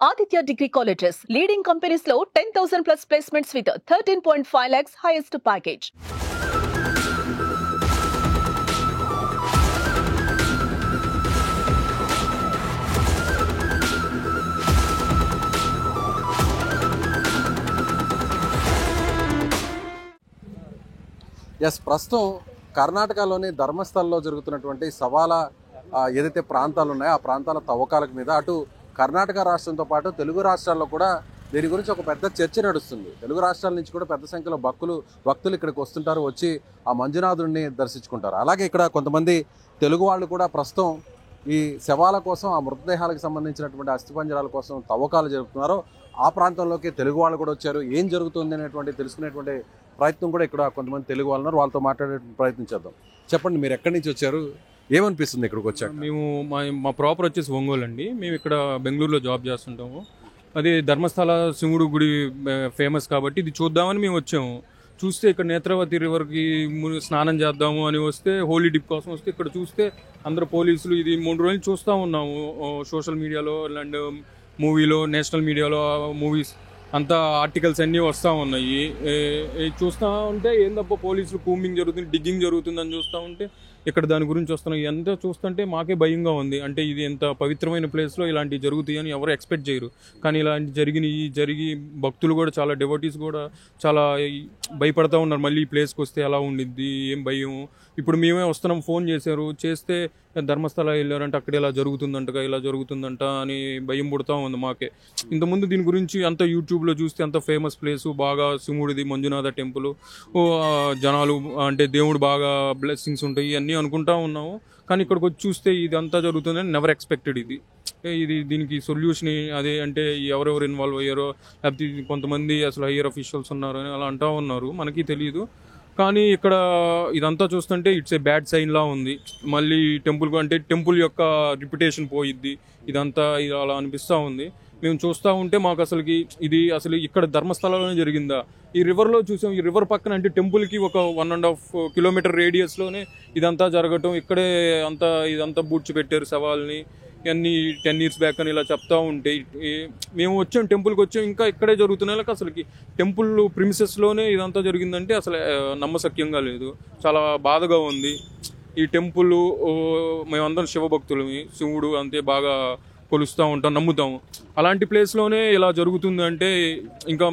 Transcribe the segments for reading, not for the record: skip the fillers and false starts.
Aditya Degree Colleges, leading companies లో 10,000 plus placements with 13.5 lakhs highest package. ప్రస్తుతం కర్ణాటకలోని ధర్మస్థల్లో జరుగుతున్నటువంటి సవాలా ఏదైతే ప్రాంతాలు ఉన్నాయో ఆ ప్రాంతాల తవ్వకాల మీద అటు కర్ణాటక రాష్ట్రంతో పాటు తెలుగు రాష్ట్రాల్లో కూడా దీని గురించి ఒక పెద్ద చర్చ నడుస్తుంది. తెలుగు రాష్ట్రాల నుంచి కూడా పెద్ద సంఖ్యలో భక్తులు ఇక్కడికి వస్తుంటారు, వచ్చి ఆ మంజునాథుడిని దర్శించుకుంటారు. అలాగే ఇక్కడ కొంతమంది తెలుగు వాళ్ళు కూడా ప్రస్తుతం ఈ శవాల కోసం, ఆ మృతదేహాలకు సంబంధించినటువంటి అస్థిపంజరాల కోసం తవ్వకాలు జరుపుతున్నారు. ఆ ప్రాంతంలోకి తెలుగు వాళ్ళు కూడా వచ్చారు. ఏం జరుగుతుంది అనేటువంటి తెలుసుకునేటువంటి ప్రయత్నం కూడా ఇక్కడ కొంతమంది తెలుగు వాళ్ళు ఉన్నారు. వాళ్ళతో మాట్లాడే ప్రయత్నం చేద్దాం. చెప్పండి, మీరు ఎక్కడి నుంచి వచ్చారు, ఏమనిపిస్తుంది ఇక్కడికి వచ్చాక? మేము మా ప్రాపర్ వచ్చేసి ఒంగోలు అండి. మేము ఇక్కడ బెంగళూరులో జాబ్ చేస్తుంటాము. అది ధర్మస్థల శివుడు గుడి ఫేమస్ కాబట్టి ఇది చూద్దామని మేము వచ్చాము. చూస్తే ఇక్కడ నేత్రవతి రివర్కి స్నానం చేద్దాము అని వస్తే, హోలీ డిప్ కోసం వస్తే ఇక్కడ చూస్తే అందరు పోలీసులు, ఇది 3 రోజులు చూస్తూ ఉన్నాము సోషల్ మీడియాలో అండ్ మూవీలో, నేషనల్ మీడియాలో మూవీస్ అంతా ఆర్టికల్స్ అన్నీ వస్తూ ఉన్నాయి. చూస్తూ ఉంటే ఏందబ్బా పోలీసులు కూంబింగ్ జరుగుతుంది, డిగ్గింగ్ జరుగుతుందని చూస్తూ ఉంటే ఇక్కడ దాని గురించి వస్తున్నాయి. ఎంత చూస్తుంటే మాకే భయంగా ఉంది. అంటే ఇది ఎంత పవిత్రమైన ప్లేస్లో ఇలాంటివి జరుగుతాయని ఎవరు ఎక్స్పెక్ట్ చేయరు. కానీ ఇలాంటి జరిగి భక్తులు కూడా చాలా డివోటీస్ కూడా చాలా భయపడతా ఉన్నారు. మళ్ళీ ఈ ప్లేస్కి వస్తే ఎలా ఉండిద్ది, ఏం భయం. ఇప్పుడు మేమే వస్తున్నాం, ఫోన్ చేస్తే ధర్మస్థల వెళ్ళారంటే అక్కడ ఇలా జరుగుతుందంట అని భయం పుడతా ఉంది మాకే. ఇంతకుముందు దీని గురించి అంత యూట్యూబ్లో చూస్తే అంత ఫేమస్ ప్లేసు, బాగా శివుడిది మంజునాథ టెంపుల్, జనాలు అంటే దేవుడు బాగా బ్లెస్సింగ్స్ ఉంటాయి ఇవన్నీ అనుకుంటా ఉన్నాము. కానీ ఇక్కడికి వచ్చి చూస్తే ఇదంతా జరుగుతుందని నెవర్ ఎక్స్పెక్టెడ్. దీనికి సొల్యూషన్ అదే అంటే ఎవరెవరు ఇన్వాల్వ్ అయ్యారో, లేకపోతే కొంతమంది అసలు హయ్యర్ అఫీషియల్స్ ఉన్నారు అని అలా అంటూ ఉన్నారు, మనకి తెలియదు. కానీ ఇక్కడ ఇదంతా చూస్తుంటే ఇట్స్ ఏ బ్యాడ్ సైన్ లా ఉంది. మళ్ళీ టెంపుల్ యొక్క రిప్యుటేషన్ పోయిద్ది, ఇదంతా అలా అనిపిస్తూ ఉంది. మేము చూస్తూ ఉంటే మాకు ఇది అసలు ఇక్కడ ధర్మస్థలంలోనే జరిగిందా? ఈ రివర్లో చూసాం, ఈ రివర్ పక్కన అంటే టెంపుల్కి ఒక 1.5 కిలోమీటర్ రేడియస్లోనే ఇదంతా జరగటం. ఇక్కడే ఇదంతా బూడ్చిపెట్టారు శవాల్ని, అన్ని 10 years బ్యాక్ అని ఇలా చెప్తా ఉంటే మేము వచ్చాం, టెంపుల్కి వచ్చాం, ఇంకా ఇక్కడే జరుగుతున్నాయి. టెంపుల్ ప్రిమిసెస్లోనే ఇదంతా జరిగిందంటే అసలు నమ్మశక్యంగా లేదు. చాలా బాధగా ఉంది. ఈ టెంపుల్ మేమందరం శివభక్తులమి, శివుడు అంతే బాగా కొలుస్తూ ఉంటాం, నమ్ముతాము. అలాంటి ప్లేస్లోనే ఇలా జరుగుతుంది అంటే ఇంకా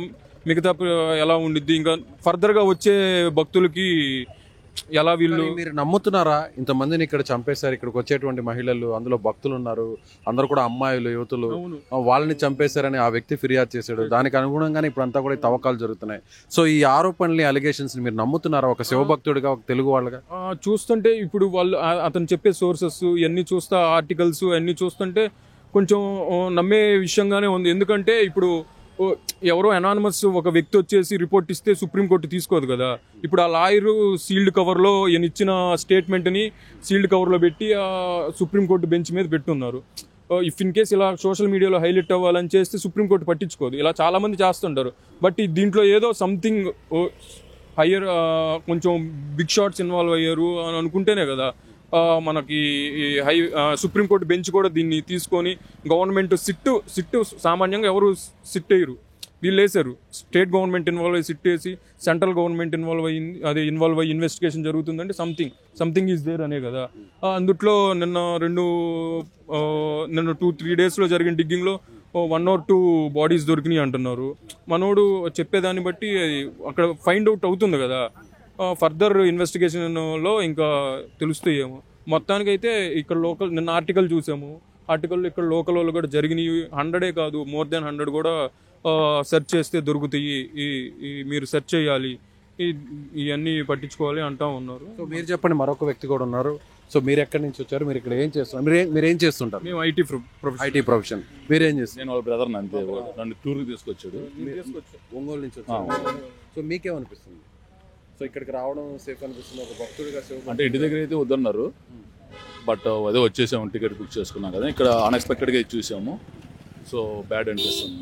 మిగతా ఎలా ఉండిద్ది, ఇంకా ఫర్దర్గా వచ్చే భక్తులకి ఎలా వీళ్ళు. మీరు నమ్ముతున్నారా ఇంతమందిని ఇక్కడ చంపేశారు, ఇక్కడికి వచ్చేటువంటి మహిళలు, అందులో భక్తులు ఉన్నారు, అందరూ కూడా అమ్మాయిలు, యువతులు, వాళ్ళని చంపేశారని ఆ వ్యక్తి ఫిర్యాదు చేశాడు. దానికి అనుగుణంగానే ఇప్పుడు అంతా కూడా తవ్వకాలు జరుగుతున్నాయి. సో ఈ ఆరోపణలు, అలిగేషన్స్ మీరు నమ్ముతున్నారా ఒక శివభక్తుడిగా, ఒక తెలుగు వాళ్ళగా? చూస్తుంటే ఇప్పుడు అతను చెప్పే సోర్సెస్ ఇవన్నీ చూస్తా, ఆర్టికల్స్ అన్నీ చూస్తుంటే కొంచెం నమ్మే విషయంగానే ఉంది. ఎందుకంటే ఇప్పుడు ఎవరో అనానిమస్ ఒక వ్యక్తి వచ్చేసి రిపోర్ట్ ఇస్తే సుప్రీంకోర్టు తీసుకోదు కదా. ఇప్పుడు ఆ లాయరు సీల్డ్ కవర్లో ఈయన ఇచ్చిన స్టేట్మెంట్ని సీల్డ్ కవర్లో పెట్టి సుప్రీంకోర్టు బెంచ్ మీద పెట్టున్నారు. ఇఫ్ ఇన్ కేస్ ఇలా సోషల్ మీడియాలో హైలైట్ అవ్వాలని చేస్తే సుప్రీంకోర్టు పట్టించుకోదు. ఇలా చాలామంది చేస్తుంటారు. బట్ దీంట్లో ఏదో సంథింగ్ హయ్యర్, కొంచెం బిగ్ షాట్స్ ఇన్వాల్వ్ అయ్యారు అని అనుకుంటేనే కదా మనకి సుప్రీంకోర్టు బెంచ్ కూడా దీన్ని తీసుకొని గవర్నమెంట్ సిట్టు సామాన్యంగా ఎవరు సిట్ అయ్యారు, వీళ్ళు వేశారు. స్టేట్ గవర్నమెంట్ ఇన్వాల్వ్ అయ్యి సిట్ వేసి, సెంట్రల్ గవర్నమెంట్ ఇన్వాల్వ్ అయ్యి ఇన్వెస్టిగేషన్ జరుగుతుందంటే సంథింగ్ ఈజ్ దేర్ అనే కదా. అందుట్లో నిన్న 2-3 డేస్లో జరిగిన డిగ్గింగ్లో 1 or 2 బాడీస్ దొరికినాయి అంటున్నారు. మనోడు చెప్పేదాన్ని బట్టి అక్కడ ఫైండ్ అవుట్ అవుతుంది కదా. ఫర్దర్ ఇన్వెస్టిగేషన్లో ఇంకా తెలుస్తాయేమో. మొత్తానికైతే ఇక్కడ నిన్న ఆర్టికల్ చూసాము, ఆర్టికల్లో ఇక్కడ లోకల్ వాళ్ళు కూడా జరిగినాయి 100 కాదు, మోర్ దెన్ 100 కూడా సెర్చ్ చేస్తే దొరుకుతాయి, మీరు సెర్చ్ చేయాలి, ఇవన్నీ పట్టించుకోవాలి అంటా ఉన్నారు. సో మీరు చెప్పండి, మరొక వ్యక్తి కూడా ఉన్నారు. సో మీరు ఎక్కడి నుంచి వచ్చారు, మీరు ఇక్కడ ఏం చేస్తున్నారు, మీరు ఏం చేస్తుంటారు? మేము ఐటీ ప్రొఫెషన్. మీరేం చేస్తారు? నేను వాళ్ళ బ్రదర్ అంతే, నన్ను టూర్కి తీసుకొచ్చాడు, ఒంగోలు నుంచి వచ్చారు. సో మీకేమనిపిస్తుంది? సో ఇక్కడికి రావడం సేఫ్ అనిపిస్తుంది ఒక భక్తుడిగా? అంటే ఇంటి దగ్గర అయితే వద్దన్నారు, బట్ అదే వచ్చేసాము, టికెట్ బుక్ చేసుకున్నాం కదా. ఇక్కడ అన్ఎక్స్పెక్టెడ్గా చూసాము, సో బ్యాడ్ అనిపిస్తుంది.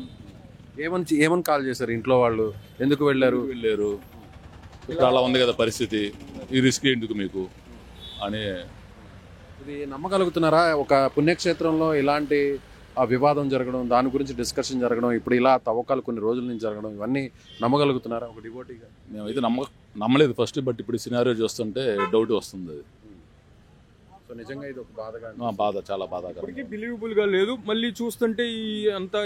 ఏమని కాల్ చేశారు ఇంట్లో వాళ్ళు? ఎందుకు వెళ్ళారు? ఇక్కడ అలా ఉంది కదా పరిస్థితి, ఈ రిస్క్ ఎందుకు మీకు అని. ఇది నమ్మగలుగుతున్నారా? ఒక పుణ్యక్షేత్రంలో ఇలాంటి ఆ వివాదం జరగడం, దాని గురించి డిస్కషన్ జరగడం, ఇప్పుడు ఇలా తవ్వకాలు కొన్ని రోజుల నుంచి జరగడం, ఇవన్నీ నమ్మగలుగుతున్నారా ఒక డివోటీగా? మేమైతే నమ్మలేదు ఫస్ట్, బట్ ఇప్పుడు సినారియో చూస్తుంటే డౌట్ వస్తుంది. అది సో నిజంగా ఇది ఒక బాధగా బాధ, చాలా బాధాకరం. ఇప్పటికీ బిలీవబుల్గా లేదు. మళ్ళీ చూస్తుంటే ఈ అంతా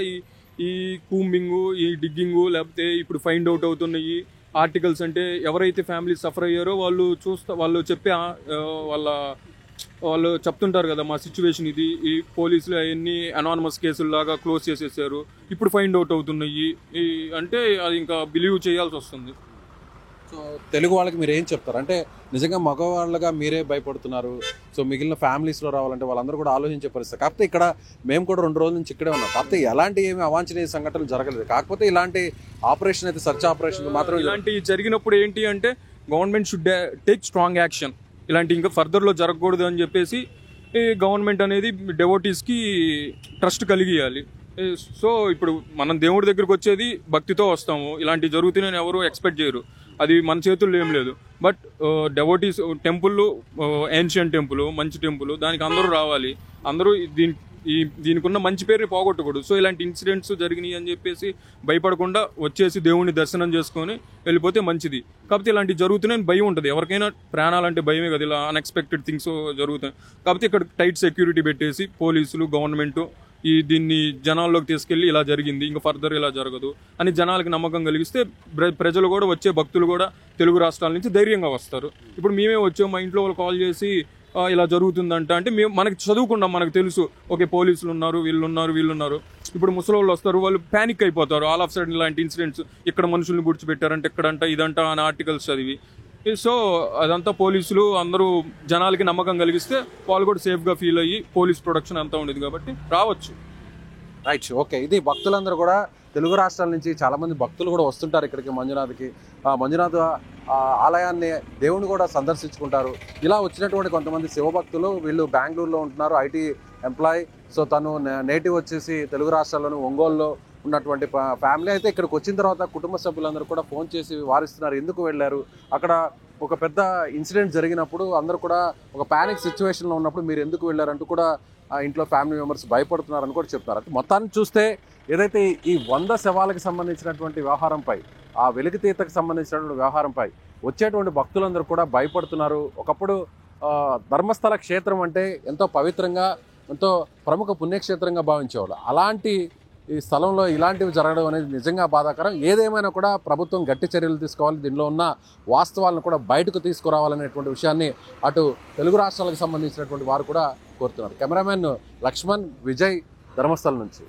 ఈ కూంబింగ్, ఈ డిగ్గింగ్, లేకపోతే ఇప్పుడు ఫైండ్ అవుట్ అవుతున్నాయి ఆర్టికల్స్. అంటే ఎవరైతే ఫ్యామిలీ సఫర్ అయ్యారో వాళ్ళు చెప్పే వాళ్ళు చెప్తుంటారు కదా, మా సిచ్యువేషన్ ఇది, ఈ పోలీసులు అవన్నీ అనానమస్ కేసుల్లాగా క్లోజ్ చేసేసారు, ఇప్పుడు ఫైండ్ అవుట్ అవుతున్నాయి అంటే అది ఇంకా బిలీవ్ చేయాల్సి వస్తుంది. సో తెలుగు వాళ్ళకి మీరు ఏం చెప్తారు? అంటే నిజంగా మగవాళ్ళగా మీరే భయపడుతున్నారు, సో మిగిలిన ఫ్యామిలీస్లో రావాలంటే వాళ్ళందరూ కూడా ఆలోచించే పరిస్థితి. కాకపోతే ఇక్కడ మేము కూడా 2 రోజుల నుంచి ఇక్కడే ఉన్నాం, కాకపోతే ఎలాంటి ఏమి అవాంఛనీయ సంఘటనలు జరగలేదు. కాకపోతే ఇలాంటి ఆపరేషన్ అయితే సర్చ్ ఆపరేషన్ మాత్రం ఇలాంటి జరిగినప్పుడు ఏంటి అంటే government should take strong action. ఇలాంటి ఇంకా ఫర్దర్లో జరగకూడదు అని చెప్పేసి గవర్నమెంట్ అనేది డెవోటీస్కి ట్రస్ట్ కలిగియాలి. సో ఇప్పుడు మనం దేవుడి దగ్గరికి వచ్చేది భక్తితో వస్తాము, ఇలాంటివి జరుగుతున్నాయని ఎవరు ఎక్స్పెక్ట్ చేయరు, అది మన చేతుల్లో ఏం లేదు. But devotees temple, ancient temple, మంచి టెంపుల్, దానికి అందరూ రావాలి, అందరూ దీనికి ఉన్న మంచి పేరుని పోగొట్టకూడదు. సో ఇలాంటి ఇన్సిడెంట్స్ జరిగినాయి అని చెప్పేసి భయపడకుండా వచ్చేసి దేవుడిని దర్శనం చేసుకొని వెళ్ళిపోతే మంచిది. కాకపోతే ఇలాంటివి జరుగుతున్నాయని భయం ఉంటుంది ఎవరికైనా, ప్రాణాలంటే భయమే కదా, ఇలా అన్ఎక్స్పెక్టెడ్ థింగ్స్ జరుగుతాయి. కాకపోతే ఇక్కడ టైట్ సెక్యూరిటీ పెట్టేసి పోలీసులు, గవర్నమెంట్ దీన్ని జనాల్లోకి తీసుకెళ్ళి ఇలా జరిగింది, ఇంకా ఫర్దర్ ఇలా జరగదు అని జనాలకి నమ్మకం కలిగిస్తే ప్రజలు కూడా, వచ్చే భక్తులు కూడా తెలుగు రాష్ట్రాల నుంచి ధైర్యంగా వస్తారు. ఇప్పుడు మేమే వచ్చాము, మా ఇంట్లో వాళ్ళు కాల్ చేసి ఇలా జరుగుతుందంట అంటే మనకి చదువుకున్నాం, మనకు తెలుసు, ఓకే పోలీసులు ఉన్నారు, వీళ్ళున్నారు. ఇప్పుడు ముసలోళ్ళు వస్తారు, వాళ్ళు ప్యానిక్ అయిపోతారు. ఆల్ ఆఫ్ సడన్ ఇలాంటి ఇన్సిడెంట్స్, ఇక్కడ మనుషుల్ని గుడిచిపెట్టారంటే ఎక్కడంట ఇదంట అని ఆర్టికల్స్ చదివి, సో అదంతా పోలీసులు అందరూ జనాలకి నమ్మకం కలిగిస్తే వాళ్ళు కూడా సేఫ్గా ఫీల్ అయ్యి పోలీస్ ప్రొటెక్షన్ అంతా ఉండేది కాబట్టి రావచ్చు. Right, okay. ఇది భక్తులందరూ కూడా తెలుగు రాష్ట్రాల నుంచి చాలామంది భక్తులు కూడా వస్తుంటారు ఇక్కడికి, మంజునాథ్ ఆలయాన్ని, దేవుని కూడా సందర్శించుకుంటారు. ఇలా వచ్చినటువంటి కొంతమంది శివభక్తులు, వీళ్ళు బెంగళూరులో ఉంటున్నారు, ఐటీ ఎంప్లాయీ. సో తను నేటివ్ వచ్చేసి తెలుగు రాష్ట్రాల్లోని ఒంగోలులో ఉన్నటువంటి ఫ్యామిలీ. అయితే ఇక్కడికి వచ్చిన తర్వాత కుటుంబ సభ్యులందరూ కూడా ఫోన్ చేసి వారిస్తున్నారు, ఎందుకు వెళ్ళారు, అక్కడ ఒక పెద్ద ఇన్సిడెంట్ జరిగినప్పుడు అందరూ కూడా ఒక ప్యానిక్ సిచ్యువేషన్లో ఉన్నప్పుడు మీరు ఎందుకు వెళ్ళారంటూ కూడా ఇంట్లో ఫ్యామిలీ మెంబర్స్ భయపడుతున్నారని కూడా చెప్తారు. మొత్తాన్ని చూస్తే ఏదైతే ఈ 100 శవాలకు సంబంధించినటువంటి వ్యవహారంపై, ఆ వెలికితీతకు సంబంధించినటువంటి వ్యవహారంపై వచ్చేటువంటి భక్తులందరూ కూడా భయపడుతున్నారు. ఒకప్పుడు ధర్మస్థల క్షేత్రం అంటే ఎంతో పవిత్రంగా, ఎంతో ప్రముఖ పుణ్యక్షేత్రంగా భావించేవాళ్ళు. అలాంటి ఈ స్థలంలో ఇలాంటివి జరగడం అనేది నిజంగా బాధాకరం. ఏదేమైనా కూడా ప్రభుత్వం గట్టి చర్యలు తీసుకోవాలి, దీనిలో ఉన్న వాస్తవాలను కూడా బయటకు తీసుకురావాలనేటువంటి విషయాన్ని అటు తెలుగు రాష్ట్రాలకు సంబంధించినటువంటి వారు కూడా కోరుతున్నారు. కెమెరామెన్ లక్ష్మణ్, విజయ్, ధర్మస్థలం నుంచి.